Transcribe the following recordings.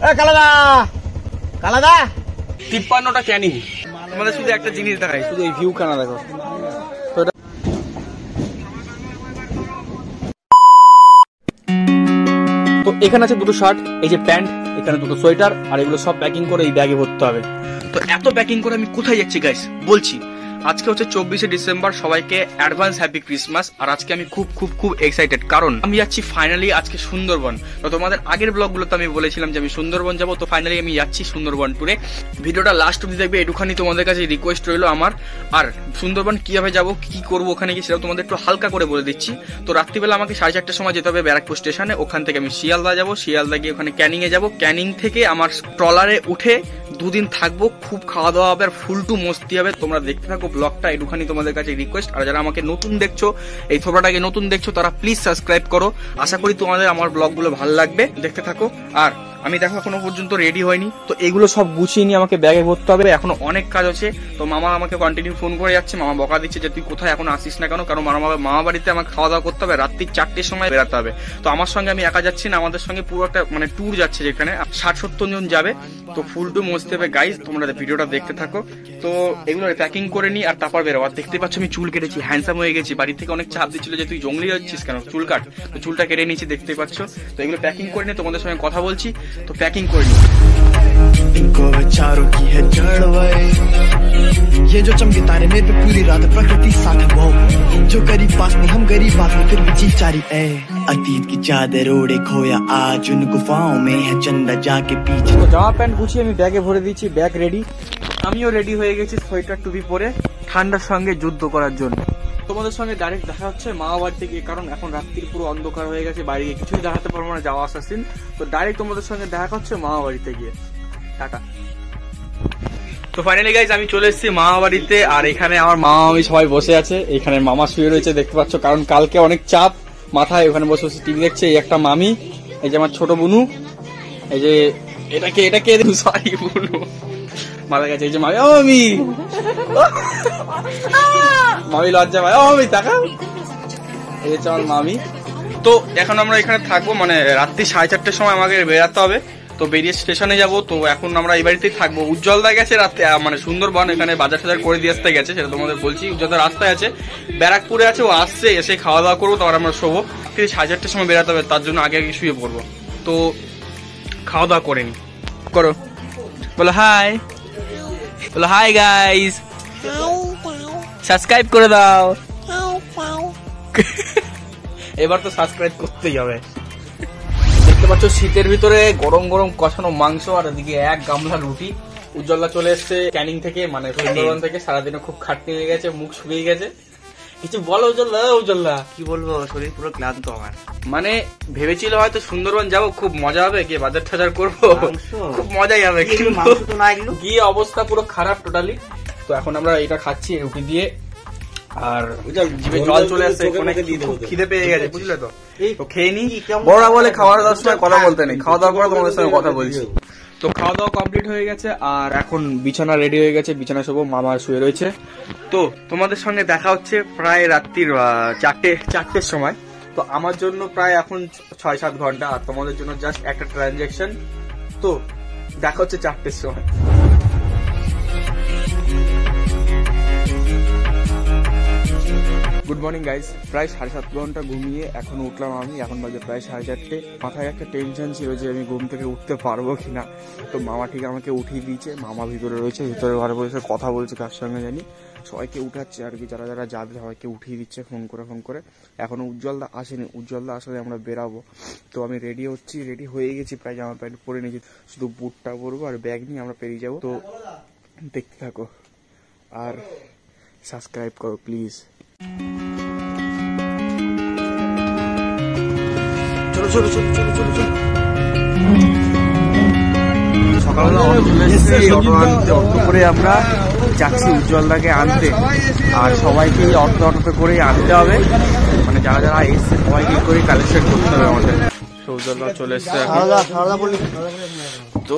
কালাদা কালাদা 53টা ক্যানিং। আমাদের শুধু একটা জিনিস দেখাই, শুধু এই ভিউ খানা দেখো। তো এখানে আছে দুটো শার্ট, এই যে প্যান্ট, এখানে দুটো সোয়েটার, আর এগুলো সব প্যাকিং করে এই ব্যাগে ভরতে হবে। তো এত প্যাকিং করে আমি কোথায় যাচ্ছি গাইস বলছি। আজকে হচ্ছে 24শে ডিসেম্বর, সবাইকে অ্যাডভান্স হ্যাপি ক্রিসমাস। আর আজকে আমি খুব খুব খুব এক্সাইটেড, কারণ আমি যাচ্ছি ফাইনালি আজকে সুন্দরবন। তো তোমাদের আগের ব্লগগুলোতে আমি বলেছিলাম যে আমি সুন্দরবন যাবো, তো ফাইনালি আমি যাচ্ছি সুন্দরবন ট্যুরে। ভিডিওটা লাস্ট অবধি দেখবে, একটুখানি তোমাদের কাছে রিকোয়েস্ট রইলো আমার। আর সুন্দরবন কিভাবে যাবো, কি করবো ওখানে গিয়ে, সেটা তোমাদের একটু হালকা করে বলে দিচ্ছি। তো রাত্রিবেলা আমাকে 4:30টার সময় যেতে হবে ব্যারাকপুর স্টেশনে। ওখান থেকে আমি শিয়ালদা যাবো, শিয়ালদা গিয়ে ওখানে ক্যানিং এ যাবো। ক্যানিং থেকে আমার ট্রলারে উঠে দুদিন থাকবো, খুব খাওয়া দাওয়া হবে আর ফুল টু মস্তি হবে। তোমরা দেখতে থাকো ব্লগটা, একটুখানি তোমাদের কাছে রিকোয়েস্ট। আর যারা আমাকে নতুন দেখছো, এই থোবরাটাকে নতুন দেখছো, তারা প্লিজ সাবস্ক্রাইব করো। আশা করি তোমাদের আমার ব্লগগুলো ভালো লাগবে, দেখতে থাকো। আর আমি দেখো এখনো পর্যন্ত রেডি হয়নি, তো এগুলো সব গুছিয়ে নিয়ে আমাকে ব্যাগে ভরতে হবে। এখনো অনেক কাজ আছে। তো মামা আমাকে কন্টিনিউ ফোন করে যাচ্ছে, মামা বকা দিচ্ছে যে তুই কোথায় এখন আসিস না কেন, কারণ মামা বাড়িতে আমাকে খাওয়া দাওয়া করতে হবে, রাত্রি 4টের সময় বেরাতে হবে। তো আমার সঙ্গে আমি একা যাচ্ছি না, আমাদের সঙ্গে পুরো একটা মানে ট্যুর যাচ্ছে, যেখানে 60-70 জন যাবে। তো ফুল টু মস্তি হবে গাইজ, তোমরা ভিডিওটা দেখতে থাকো। তো এগুলো প্যাকিং করে নি আর তারপর বেরোবো। আর দেখতে পাচ্ছ আমি চুল কেটেছি, হ্যান্ডসাম হয়ে গেছি। বাড়ি থেকে অনেক চাপ দিচ্ছিল যে তুই জঙ্গলি যাচ্ছিস কেন, চুল কাট। তো চুলটা কেটে নিয়েছি, দেখতে পাচ্ছ। তো এগুলো প্যাকিং করে নিয়ে তোমাদের সঙ্গে কথা বলছি। তো প্যাকিং করে নি। इनको विचारों की है जड़वाई, ये जो चमके तारे मेरे पे पूरी रात प्रकृति साथ है वो, जो करीब पास में हम गरीब पास में फिर भी जी चारी ए, अतीत की चादर ओढ़े खोया आज उन गुफाओं में है चंदा जाके पीछे। তো জামা প্যান্ট গুছিয়ে আমি ব্যাগে ভরে দিয়েছি, ব্যাগ রেডি। আমিও রেডি হয়ে গেছি সোয়েটার টুপি পরে ঠান্ডার সঙ্গে যুদ্ধ করার জন্য। তোমাদের সঙ্গে ডাইরেক্ট দেখা হচ্ছে মামা বাড়ি থেকে, কারণ এখন রাত্রির পুরো অন্ধকার হয়ে গেছে, বাইরে গিয়ে কিছুই দেখাতে পারবো না, যাওয়া আসার দিন। তো ডাইরেক্ট তোমাদের সঙ্গে দেখা হচ্ছে মামা বাড়িতে গিয়ে। টাটা। তো ফাইনালি গাইজ আমি চলে এসেছি মামা বাড়িতে, আর এখানে আমার মামা মামি সবাই বসে আছে। এখানে মামা শুয়ে রয়েছে, দেখতে পাচ্ছ, কারণ কালকে অনেক চাপ মাথায়, ওখানে বসে বসে টিভি দেখছে। এই একটা মামি, এই যে আমার ছোট বুনু, এই যে এটাকে সরি বুনু মারা গেছে। এই যে মামি, ও মামি মামি লজ্জা পায়, ও মামি টাকা, এই যে আমার মামি। তো এখন আমরা এখানে থাকবো, মানে রাত্রি 4:30টার সময় আমাকে বেরাতে হবে। তো বেরিয়ে স্টেশনে যাবো। তো এখন আমরা এই বাড়িতেই থাকবো। উজ্জ্বলদা গেছে রাতে মানে সুন্দরবন, এখানে বাজার টাজার করে দিয়ে আসতে গেছে, সেটা তোমাদের বলছি। উজ্জ্বলদা রাস্তায় আছে, ব্যারাকপুরে আছে, ও আসছে, এসে খাওয়া দাওয়া করবো, তারপর আমরা শোবো। 4:30টার সময় বেরাতে হবে, তার জন্য আগে শুয়ে পড়বো। তো খাওয়া দাওয়া করে নি, করো, বলো হাই, বলো হাই গাইস, সাবস্ক্রাইব করে দাও। এবার তো সাবস্ক্রাইব করতেই হবে। দেখতে পাচ্ছ শীতের ভিতরে গরম গরম কষানো মাংস, আর ওদিকে 1 গামলা রুটি। উজ্জ্বলদা চলে এসছে ক্যানিং থেকে, মানে সুন্দরবন থেকে। সারাদিনে খুব খাটনি হয়ে গেছে, মুখ শুকিয়ে গেছে। কিছু বলো উজ্জ্বলদা। উজ্জ্বলদা কি বলবো, শরীর পুরো ক্লান্ত আমার। মানে ভেবেছিল হয়তো সুন্দরবন যাবো, খুব মজা হবে, গিয়ে বাজার টাজার করবো, খুব মজাই হবে, কিন্তু গিয়ে অবস্থা পুরো খারাপ টোটালি। তো এখন আমরা এটা খাচ্ছি রুটি দিয়ে, আর জিভে জল চলে আসছে, খুব খিদে পেয়ে গেছে, বুঝলে তো। তো খেয়ে নি। বড়রা বলে খাওয়ার দাওয়ার সময় কথা বলতে নেই, খাওয়া দাওয়ার পরে তোমাদের সঙ্গে কথা বলছি। তো খাওয়া দাওয়া কমপ্লিট হয়ে গেছে, আর এখন বিছানা রেডি হয়ে গেছে, বিছানা শোবো। মামা শুয়ে রয়েছে। তো তোমাদের সঙ্গে দেখা হচ্ছে প্রায় রাত্রির 4টের সময়। তো আমার জন্য প্রায় এখন 6-7 ঘন্টা, আর তোমাদের জন্য জাস্ট একটা ট্রানজাকশন। তো দেখা হচ্ছে 4টের সময়। Good morning guys. প্রায় 7.5 ঘন্টা ঘুমিয়ে এখন উঠলাম আমি, এখন বাজে প্রায় 4:30। মাথায় একটা টেনশন ছিল যে আমি ঘুম থেকে উঠতে পারবো কিনা। তো মামা ঠিক আমাকে উঠিয়ে দিয়েছে, মামা ভিতরে রয়েছে, ভিতরে ঘরে বসে কথা বলছে কার সঙ্গে জানি, সবাইকে উঠাচ্ছে আর কি, যারা যারা যাবে সবাইকে উঠিয়ে দিচ্ছে ফোন করে। এখনো উজ্জ্বলদা আসেনি, উজ্জ্বলদা আসলে আমরা বেরাবো। তো আমি রেডি হচ্ছি, রেডি হয়ে গেছি, প্রায় জামা প্যান্ট পরে নিয়েছি, শুধু বুটটা পরবো আর ব্যাগ নিয়ে আমরা পেরিয়ে যাবো। তো দেখতে থাকো আর সাবস্ক্রাইব করো প্লিজ। চলো চলো চলো চলো চলো চলো। সকালবেলা অটো চলে এসেছে, অটো করে আমরা যাচ্ছি উজ্জ্বলদাকে আনতে। আর সবাইকে অটোতে করে আনতে হবে, মানে যারা যারা এসছে সবাইকে করে কালেকশন করতে হবে আমাদের। উজ্জ্বলদা চলে এসছে, তো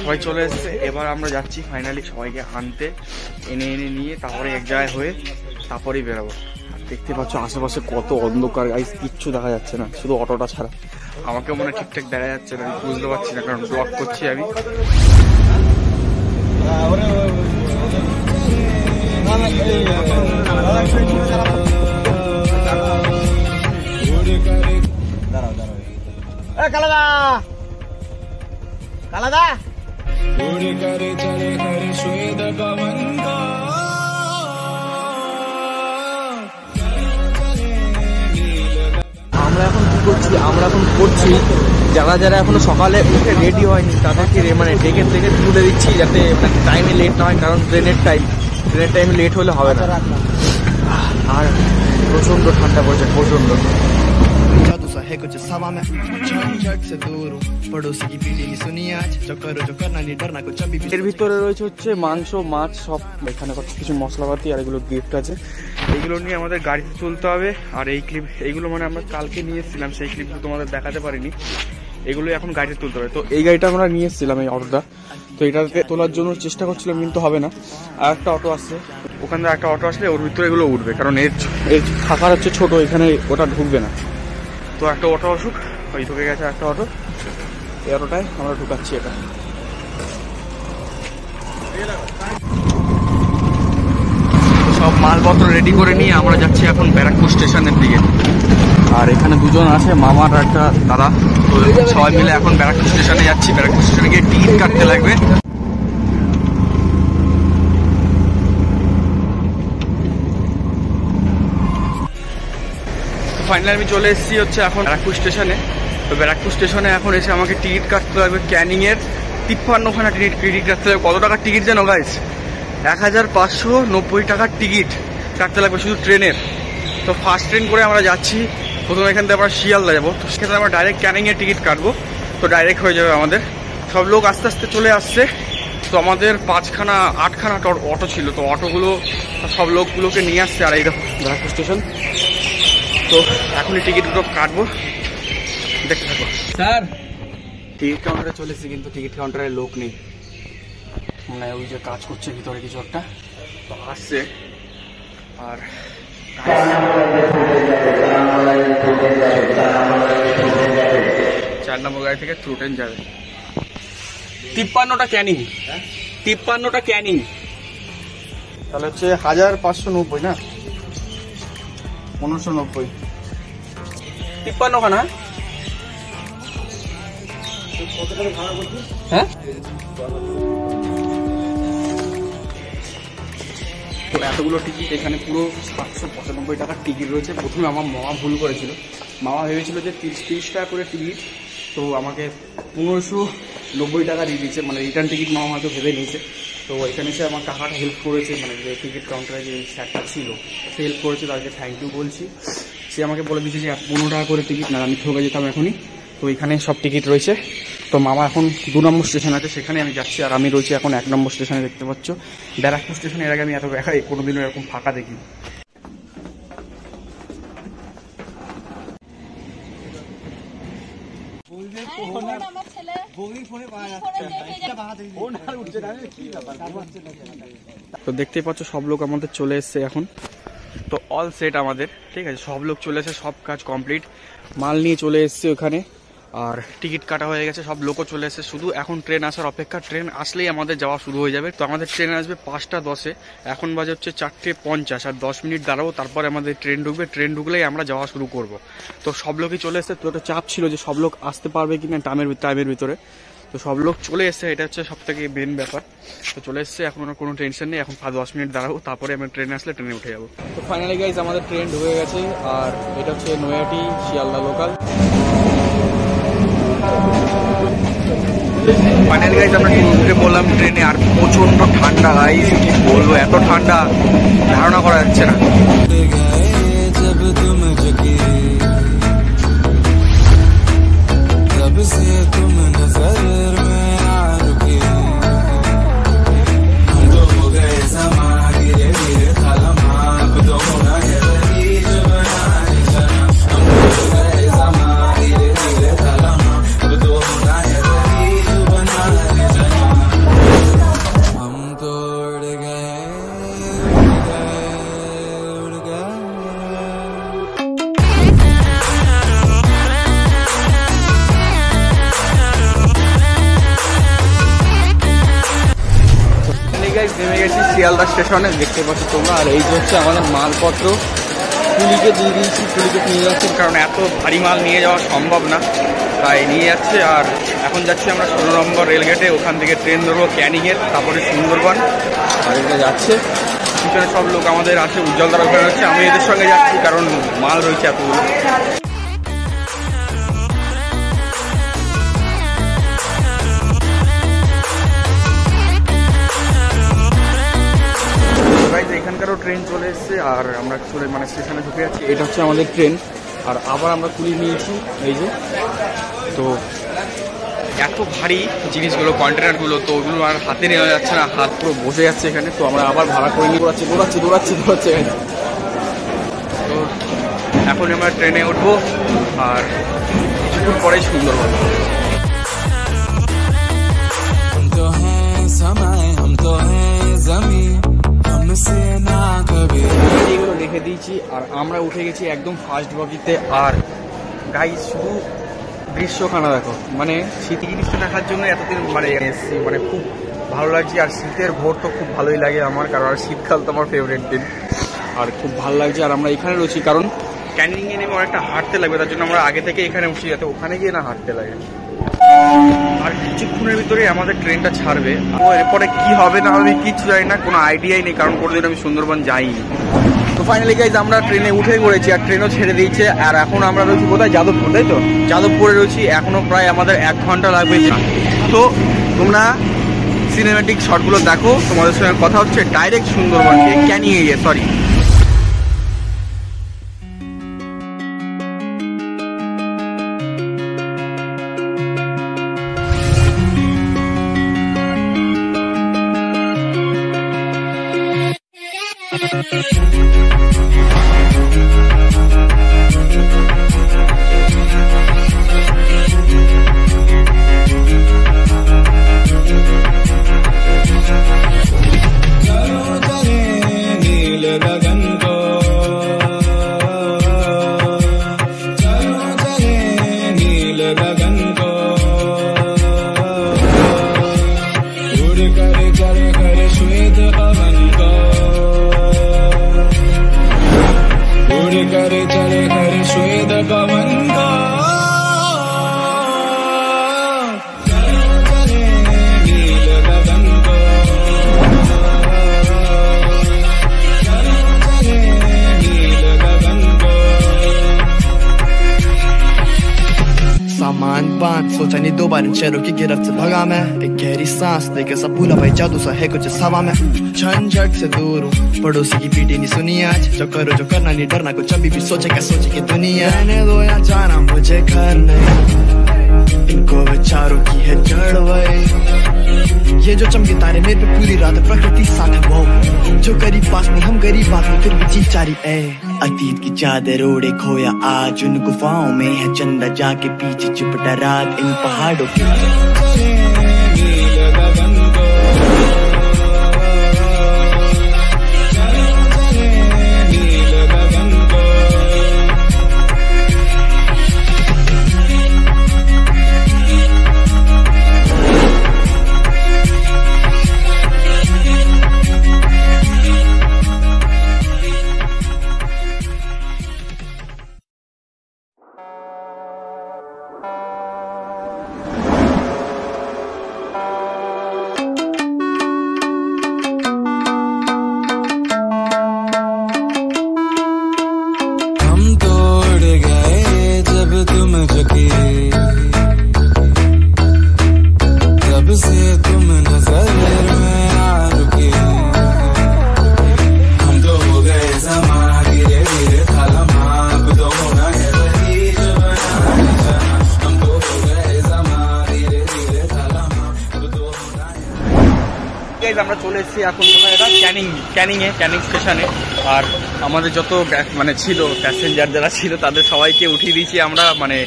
সবাই চলে এসছে। এবার আমরা যাচ্ছি ফাইনালি সবাইকে আনতে, এনে নিয়ে তারপরে এক জায়গায় হয়ে তারপরেই বেরোবো। দেখতে পাচ্ছ আশেপাশে কত অন্ধকার গাইস, কিচ্ছু দেখা যাচ্ছে না, শুধু অটোটা ছাড়া। আমাকে মনে ঠিকঠাক দেখা যাচ্ছে না, বুঝতে পারছি না কারণ ব্লগ করছি আমি। কালাদা কালাদা আমরা এখন কি করছি, আমরা এখন করছি যারা যারা এখনো সকালে উঠে রেডি হয়নি তাদেরকে মানে ডেকে ডেকে তুলে দিচ্ছি যাতে টাইমে লেট না হয়, কারণ ট্রেনের টাইমে লেট হলে হবে না। আর প্রচন্ড ঠান্ডা পড়ছে, প্রচন্ড। जादू सा है कुछ सवा में झट से दूर हूँ पड़ोसी की पीढ़ी नहीं सुनी आज जो करो जो करना नहीं डरना कुछ अभी এর ভিতরে রয়েছে হচ্ছে মাংস, মাছ সব, এখানে কিছু মশলাপাতি আর এগুলো গিফট আছে। এইগুলো নিয়ে আমাদের গাড়িতে চলতে হবে। আর এইগুলো মানে আমরা কালকে নিয়ে এসেছিলাম, সেই ক্লিপগুলো তোমাদের দেখাতে পারিনি, এগুলো এখন গাড়িতে তুলতে হবে। তো এই গাড়িটা আমরা নিয়ে এসেছিলাম, এই অটোটা, তো এটাতে তোলার জন্য চেষ্টা করছিলাম কিন্তু হবে না। আর একটা অটো আসছে, ওখান থেকে একটা অটো আসলে ওর ভিতরে এগুলো উঠবে, কারণ এর থাকার হচ্ছে ছোট, এখানে ওটা ঢুকবে না। তো একটা অটো আসুক, ওই ঢুকে গেছে একটা অটো, এই অটোটায় আমরা ঢুকাচ্ছি এটা। সব মালপত্র রেডি করে নিয়ে আমরা যাচ্ছি এখন ব্যারাকপুর স্টেশনের দিকে। আর এখানে দুজন আছে, মামার একটা দাদা, তো সবাই মিলে এখন ব্যারাকপুর স্টেশনে যাচ্ছি। ব্যারাকপুর স্টেশনে গিয়ে টিকিট কাটতে লাগবে। ফাইনালি আমি চলে এসেছি হচ্ছে এখন ব্যারাকপুর স্টেশনে। তো ব্যারাকপুর স্টেশনে এখন এসে আমাকে টিকিট কাটতে লাগবে ক্যানিং এর 53খানা টিকিট কাটতে লাগবে। কত টাকার টিকিট জানো গাইস? 1590 টাকার টিকিট কাটতে লাগবে শুধু ট্রেনের। তো ফার্স্ট ট্রেন করে আমরা যাচ্ছি, প্রথমে এখান থেকে আমরা শিয়ালদা যাবো, তো সেখানে আমরা ডাইরেক্ট ক্যানিং এর টিকিট কাটবো, তো ডাইরেক্ট হয়ে যাবে আমাদের। সব লোক আস্তে আস্তে চলে আসছে। তো আমাদের 8খানা অটো ছিল, তো অটোগুলো সব লোকগুলোকে নিয়ে আসছে। আর এই দেখো ব্যারাকপুর স্টেশন। তো এখনই টিকিটগুলো কাটবো, দেখতে থাকো। স্যার টিকিট কাউন্টারে চলে এসেছি, কিন্তু টিকিট কাউন্টারে লোক নেই, মানে ওই যে কাজ করছে ভিতরে কিছু একটা, তো আসছে। আর 4 নম্বর গাড়ি থেকে থ্রু ট্রেন যাবে। 53টা ক্যানিং, 53টা ক্যানিং, তাহলে হচ্ছে 1590 না, 1590, 53খানা। হ্যাঁ, তো এতগুলো টিকিট এখানে পুরো 795 টাকার টিকিট রয়েছে। প্রথমে আমার মামা ভুল করেছিল, মামা ভেবেছিল যে 30 টাকা করে টিকিট, তো আমাকে 1590 টাকা দিয়ে দিয়েছে, মানে রিটার্ন টিকিট মামা হয়তো ভেবে নিয়েছে। তো এখানে এসে আমার কাকাটা হেল্প করেছে, মানে যে টিকিট কাউন্টারে যে স্যারটা ছিল সে হেল্প করেছে, তাদেরকে থ্যাংক ইউ বলছি। সে আমাকে বলে দিয়েছে যে 15 টাকা করে টিকিট, না আমি ঠকে যেতাম এখনই। তো এখানে সব টিকিট রয়েছে। তো মামা এখন 2 নম্বর স্টেশন আছে, সেখানে আমি যাচ্ছি। আর আমি রয়েছি এখন 1 নম্বর স্টেশনে, দেখতে পাচ্ছ ব্যারাকপুর স্টেশনে। এর আগে আমি এত কোনোদিনও এরকম ফাঁকা দেখিনি। তো দেখতেই পাচ্ছ সব লোক আমাদের চলে এসছে এখন। তো অল সেট আমাদের, ঠিক আছে, সব লোক চলে এসে, সব কাজ কমপ্লিট, মাল নিয়ে চলে এসছে ওখানে। আর টিকিট কাটা হয়ে গেছে, সব লোকও চলে এসেছে, শুধু এখন ট্রেন আসার অপেক্ষা। ট্রেন আসলেই আমাদের যাওয়া শুরু হয়ে যাবে। তো আমাদের ট্রেন আসবে 5টা 10-এ, এখন বাজে হচ্ছে 4:50, আর 10 মিনিট দাঁড়াবো, তারপরে আমাদের ট্রেন ঢুকবে। ট্রেন ঢুকলেই আমরা যাওয়া শুরু করব। তো সব লোকই চলে এসেছে। তো একটা চাপ ছিল যে সব লোক আসতে পারবে কিনা টাইমের ভিতরে, তো সব লোক চলে এসছে, এটা হচ্ছে সব থেকে মেন ব্যাপার। তো চলে এসছে, এখন কোনো টেনশন নেই। এখন 10 মিনিট দাঁড়াবো, তারপরে আমরা ট্রেনে আসলে ট্রেনে উঠে যাবো। তো ফাইনালি গাইজ আমাদের ট্রেন ঢুকে গেছে। আর এটা হচ্ছে Naihati Sealdah local. Finally guys আমরা উঠে পড়লাম ট্রেনে। আর প্রচন্ড ঠান্ডা গাইজ, কি বলবো, এত ঠান্ডা ধারণা করা যাচ্ছে না। নেমে গেছি শিয়ালদা স্টেশনে, দেখতে পাচ্ছ তোমরা। আর এই যে হচ্ছে আমাদের মালপত্র, কুলিকে দিয়ে দিয়েছি, কুলিকে নিয়ে যাচ্ছি, কারণ এত ভারী মাল নিয়ে যাওয়া সম্ভব না, তাই নিয়ে যাচ্ছে। আর এখন যাচ্ছি আমরা 16 নম্বর রেলগেটে, ওখান থেকে ট্রেন ধরবো ক্যানিংয়ের, তারপরে সুন্দরবন। আর এগুলো যাচ্ছে পিছনে সব লোক আমাদের আছে, উজ্জ্বলদার ওখানে হচ্ছে, আমি এদের সঙ্গে যাচ্ছি কারণ মাল রয়েছে এতগুলো। এখানকারও ট্রেন চলে এসছে আর আমরা চলে মানে স্টেশনে ঢুকে যাচ্ছি। এটা হচ্ছে আমাদের ট্রেন। আর আবার আমরা কুলি নিয়েছি, এই যে। তো এত ভারী জিনিসগুলো, কন্টেনারগুলো, তো ওগুলো আর হাতে নেওয়া যাচ্ছে না, হাত পুরো বসে যাচ্ছে এখানে। তো আমরা আবার ভাড়া করে নিয়ে দৌড়াচ্ছি। তো এখন আমরা ট্রেনে উঠবো আর কিছুক্ষণ পরেই সুন্দরবন। এগুলো রেখে দিয়েছি আর আমরা উঠে গেছি একদম ফার্স্ট বগিতে। আর গাইস শুধু দৃশ্যখানা দেখো, মানে শীত জিনিসটা দেখার জন্য এতদিন মানে এসেছি, মানে খুব ভালো লাগছে। আর শীতের ভোর তো খুব ভালোই লাগে আমার, কারণ আর শীতকাল তো আমার ফেভারিট দিন, আর খুব ভালো লাগছে। আর আমরা এখানে রয়েছি কারণ ক্যানিংয়ে নেমে অনেকটা হাঁটতে লাগবে, তার জন্য আমরা আগে থেকে এখানে উঠছি যাতে ওখানে গিয়ে না হাঁটতে লাগে। আর কিছুক্ষণের ভিতরে আমাদের ট্রেনটা ছাড়বে। এরপরে কি হবে না হবে কিচ্ছু জানি না, কোনো আইডিয়াই নেই, কারণ কোনোদিন আমি সুন্দরবন যাইনি। তো ফাইনালি গাইজ আমরা ট্রেনে উঠে পড়েছি আর ট্রেনও ছেড়ে দিয়েছে। আর এখন আমরা রয়েছি কোথায়? যাদবপুর, তাই তো? যাদবপুরে রয়েছি, এখনও প্রায় আমাদের 1 ঘন্টা লাগবে। তো তোমরা সিনেম্যাটিক শটগুলো দেখো, তোমাদের সঙ্গে কথা হচ্ছে ডাইরেক্ট সুন্দরবনকে, ক্যানিংয়ে গিয়ে, সরি। सोचा नहीं 2 बार इन शहरों की गिरफ्त से भगा मैं, एक गहरी सांस लेके सब भूला भाई जादू सा है कुछ हवा में। झंझट से दूर हूँ, पड़ोसी की पीटी नहीं सुनी आज, जो करो जो करना नहीं डरना, कुछ अभी भी सोचे क्या सोचे की दुनिया। रहने दो या जाना मुझे घर नहीं, इनको विचारों की है जड़ वही। ये जो चमके तारे मेरे पे पूरी रात प्रकृति साथ है वो, जो करीब पास नहीं हम गरीब बात में फिर भी जी चारी ए। अतीत की चादर ओढ़े खोया आज उन गुफाओं में है चंदा, जाके पीछे चुपटा रात इन पहाड़ों के। আমরা চলে এসেছি এখন এটা ক্যানিং স্টেশনে। আর আমাদের যত মানে ছিল প্যাসেঞ্জার যারা ছিল তাদের সবাইকে উঠিয়ে দিয়েছি আমরা মানে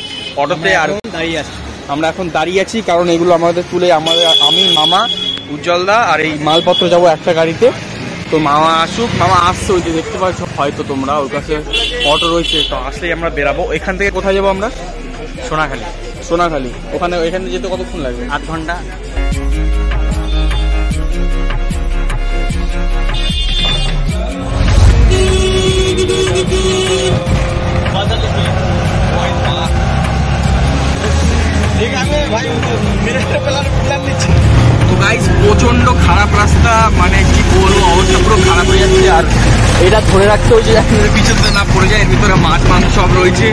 অটোতে। আর আমরা এখন দাঁড়িয়ে আছি কারণ এগুলো আমাদের তুলে আমি মামা উজ্জ্বলদা আর এই মালপত্র যাবো একটা গাড়িতে। তো মামা আসছে, ওই যে দেখতে পাচ্ছ হয়তো তোমরা, ওর কাছে অটো রয়েছে, তো আসলেই আমরা বেরাবো। এখান থেকে কোথায় যাবো আমরা? সোনাখালি। এখানে যেতে কতক্ষণ লাগবে? 8 ঘন্টা। তো গাইস প্রচন্ড খারাপ রাস্তা, মানে কি বলবো, অবস্থা পুরো খারাপ হয়ে যাচ্ছে। আর এটা ধরে রাখতে হয়েছে পিছনে না পড়ে যায়, এর ভিতরে মাছ মাংস সব রয়েছে।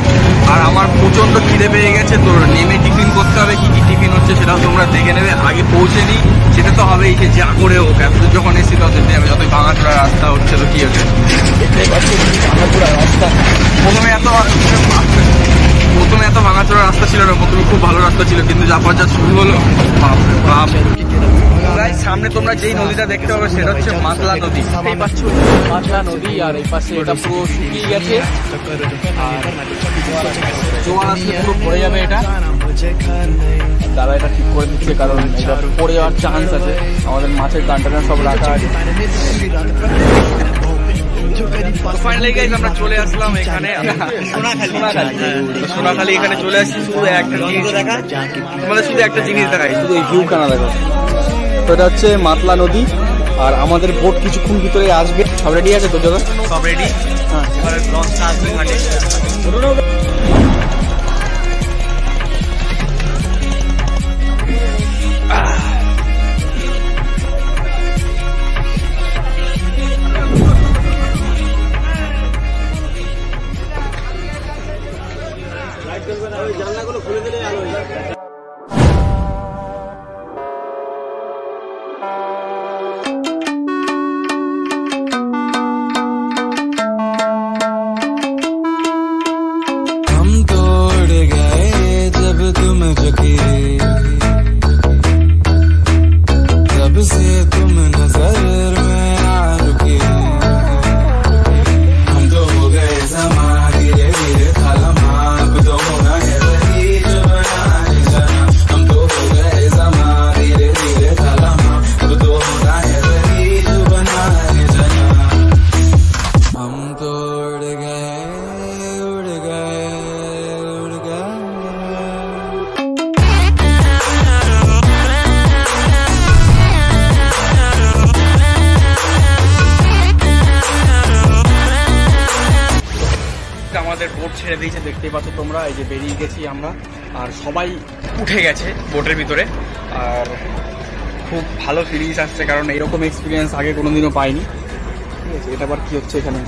আর আমার প্রচন্ড খিদে পেয়ে গেছে, তো নেমে টিফিন করতে হবে। কি কি টিফিন হচ্ছে সেটাও তোমরা দেখে নেবে। আগে পৌঁছে নি, সেটা তো হবেই, যে যা করে হোক এতদূর যখন এসেছি তো যেতে হবে, যতই ভাঙাচোরা রাস্তা হচ্ছে তো কি হচ্ছে ভাঙাচোরা রাস্তা। প্রথমে এত ভাঙাচোরা রাস্তা ছিল না, প্রথমে খুব ভালো রাস্তা ছিল, কিন্তু যা শুরু হলো সামনে তোমরা যেই নদীটা দেখতে পাবে সেটা হচ্ছে মাতলা নদী। এই পাচ্ছ মাতলা নদী, আর এই পাশে এটা পুরো শুকিয়ে গেছে, জোয়ার আসলে পুরো পড়ে যাবে। এটা তারা এটা ঠিক করে দিচ্ছে, কারণ এটা পড়ে যাওয়ার চান্স আছে। আমাদের মাছের কন্টেনার সব রাখা আছে। ফাইনালি গাইস আমরা চলে আসলাম এখানে সোনাখালী। এখানে চলে আসছি শুধু একটা জিনিস দেখা, মানে শুধু একটা জিনিস দেখাই, শুধু এই ভিউ খানা দেখা। তো এটা হচ্ছে মাতলা নদী, আর আমাদের বোট কিছুক্ষণ ভিতরে আসবে। সব রেডি আছে তোর জায়গা? সব রেডি। হ্যাঁ, এবারে লঞ্চটা আসবে ঘাটে। জানলাগুলো খুলে দিলে আলো হয়ে যাবে। আমাদের বোট ছেড়ে দিয়েছে, দেখতেই পাচ্ছ তোমরা। এই যে বেরিয়ে গেছি আমরা, আর সবাই উঠে গেছে বোটের ভিতরে। আর খুব ভালো ফিলিংস আসছে, কারণ এরকম এক্সপিরিয়েন্স আগে কোনোদিনও পাইনি। ঠিক আছে, এটা আবার কি হচ্ছে এখানে?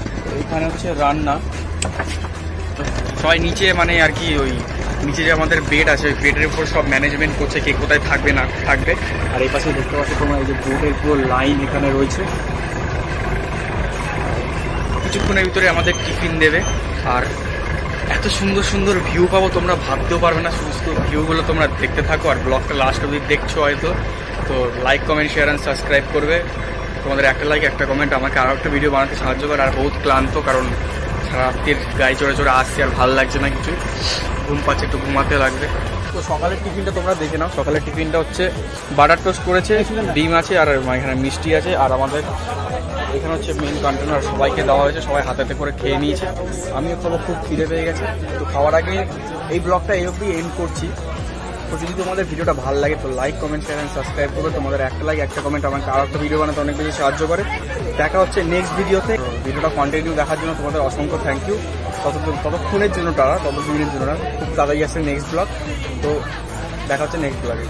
এখানে হচ্ছে রান্না। সবাই নিচে, মানে আর কি ওই নিচে যে আমাদের বেড আছে, ওই বেডের উপর সব ম্যানেজমেন্ট করছে, কে কোথায় থাকবে না থাকবে। আর এই পাশে দেখতে পাচ্ছ তোমরা, এই যে বোটের পুরো লাইন এখানে রয়েছে। কিছুক্ষণের ভিতরে আমাদের টিফিন দেবে, আর এত সুন্দর সুন্দর ভিউ পাবো তোমরা ভাবতেও পারবে না। সমস্ত ভিউগুলো তোমরা দেখতে থাকো, আর ব্লগটা লাস্ট অবধি দেখছো হয়তো। তো like, comment, share and subscribe করবে। তোমাদের একটা লাইক, একটা কমেন্ট আমাকে আরও একটা ভিডিও বানাতে সাহায্য করে। আর বহুত ক্লান্ত, কারণ সারা রাত্রির গায়ে চড়ে চড়ে আসছি, আর ভালো লাগছে না কিছু, ঘুম পাচ্ছে, একটু ঘুমাতে লাগবে। তো সকালের টিফিনটা তোমরা দেখে নাও। সকালের টিফিনটা হচ্ছে বাটার টোস্ট করেছে, ডিম আছে, আর এখানে মিষ্টি আছে। আর আমাদের এখানে হচ্ছে মেন কন্টেনার সবাইকে দেওয়া হয়েছে, সবাই হাতে করে খেয়ে নিয়েছে। আমিও খুব খিদে পেয়ে গেছে। তো খাওয়ার আগে এই ব্লগটা এই অবধি এন্ড করছি। তো যদি তোমাদের ভিডিওটা ভালো লাগে তো like, comment, share and subscribe করবে। তোমাদের একটা লাইক, একটা কমেন্ট আমাকে আরও একটা ভিডিও বানাতে অনেক বেশি সাহায্য করে। দেখা হচ্ছে নেক্সট ভিডিওতে। ভিডিওটা কন্টিনিউ দেখার জন্য তোমাদের অসংখ্য থ্যাংক ইউ। ততক্ষণের জন্য ততদিনের জন্য খুব তাড়াতাড়ি আসছে নেক্সট ব্লগ। তো দেখা হচ্ছে নেক্সট ব্লগে।